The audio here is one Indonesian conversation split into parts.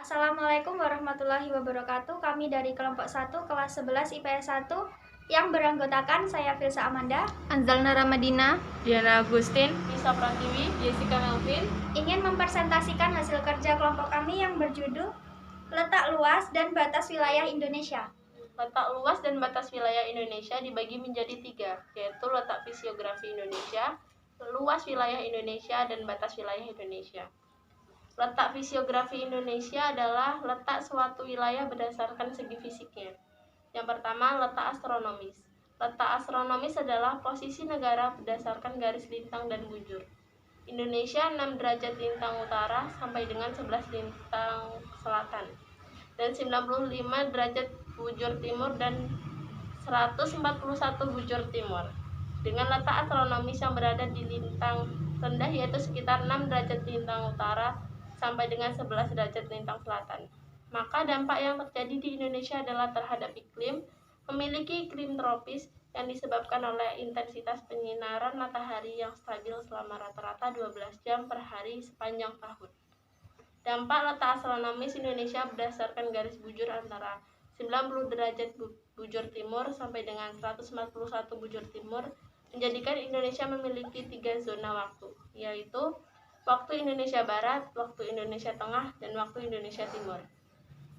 Assalamualaikum warahmatullahi wabarakatuh. Kami dari kelompok 1 kelas 11 IPS 1 yang beranggotakan saya Filsa Amanda, Anzalna Ramadina, Diana Agustin, Lisa Pratiwi, Jessica Melvin ingin mempresentasikan hasil kerja kelompok kami yang berjudul Letak Luas dan Batas Wilayah Indonesia. Letak luas dan batas wilayah Indonesia dibagi menjadi 3, yaitu letak fisiografi Indonesia, luas wilayah Indonesia, dan batas wilayah Indonesia. Letak fisiografi Indonesia adalah letak suatu wilayah berdasarkan segi fisiknya. Yang pertama, letak astronomis. Letak astronomis adalah posisi negara berdasarkan garis lintang dan bujur. Indonesia 6 derajat lintang utara sampai dengan 11 lintang selatan, dan 95 derajat bujur timur dan 141 bujur timur. Dengan letak astronomis yang berada di lintang rendah yaitu sekitar 6 derajat lintang utara sampai dengan 11 derajat lintang selatan. Maka dampak yang terjadi di Indonesia adalah terhadap iklim, memiliki iklim tropis yang disebabkan oleh intensitas penyinaran matahari yang stabil selama rata-rata 12 jam per hari sepanjang tahun. Dampak letak astronomis Indonesia berdasarkan garis bujur antara 90 derajat bujur timur sampai dengan 141 bujur timur menjadikan Indonesia memiliki 3 zona waktu, yaitu waktu Indonesia Barat, waktu Indonesia Tengah, dan waktu Indonesia Timur.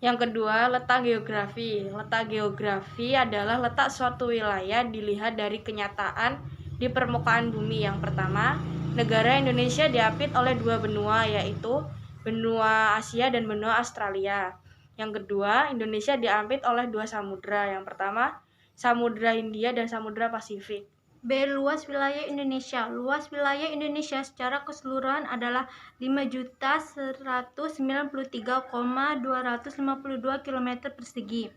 Yang kedua, letak geografi. Letak geografi adalah letak suatu wilayah dilihat dari kenyataan di permukaan bumi. Yang pertama, negara Indonesia diapit oleh 2 benua, yaitu benua Asia dan benua Australia. Yang kedua, Indonesia diapit oleh 2 samudra. Yang pertama, Samudra Hindia dan Samudra Pasifik. B. Luas wilayah Indonesia. Luas wilayah Indonesia secara keseluruhan adalah 5.193,252 km persegi,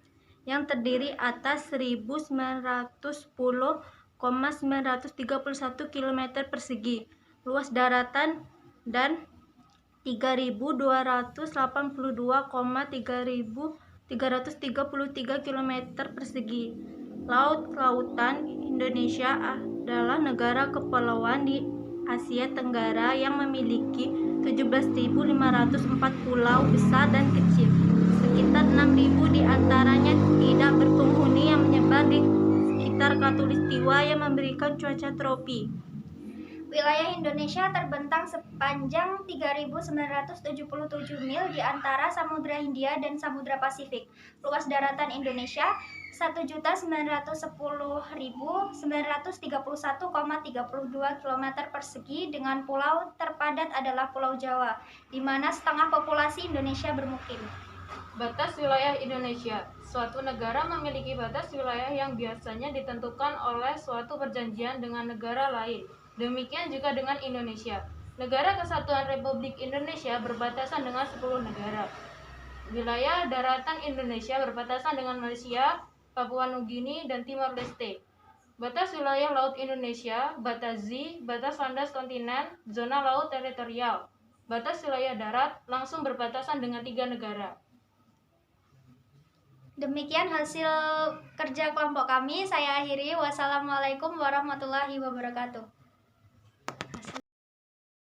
yang terdiri atas 1.910,931 km persegi luas daratan dan 3.282,333 km persegi laut. Lautan Indonesia adalah negara kepulauan di Asia Tenggara yang memiliki 17.504 pulau besar dan kecil. Sekitar 6.000 diantaranya tidak berpenghuni yang menyebar di sekitar khatulistiwa yang memberikan cuaca tropis. Wilayah Indonesia terbentang sepanjang 3.977 mil di antara Samudra Hindia dan Samudra Pasifik. Luas daratan Indonesia 1.910.931,32 km persegi dengan pulau terpadat adalah Pulau Jawa, di mana setengah populasi Indonesia bermukim. Batas wilayah Indonesia. Suatu negara memiliki batas wilayah yang biasanya ditentukan oleh suatu perjanjian dengan negara lain. Demikian juga dengan Indonesia. Negara Kesatuan Republik Indonesia berbatasan dengan 10 negara. Wilayah daratan Indonesia berbatasan dengan Malaysia, Papua Nugini, dan Timor Leste. Batas wilayah laut Indonesia, batas Z, batas landas kontinen, zona laut teritorial. Batas wilayah darat langsung berbatasan dengan 3 negara. Demikian hasil kerja kelompok kami. Saya akhiri. Wassalamualaikum warahmatullahi wabarakatuh.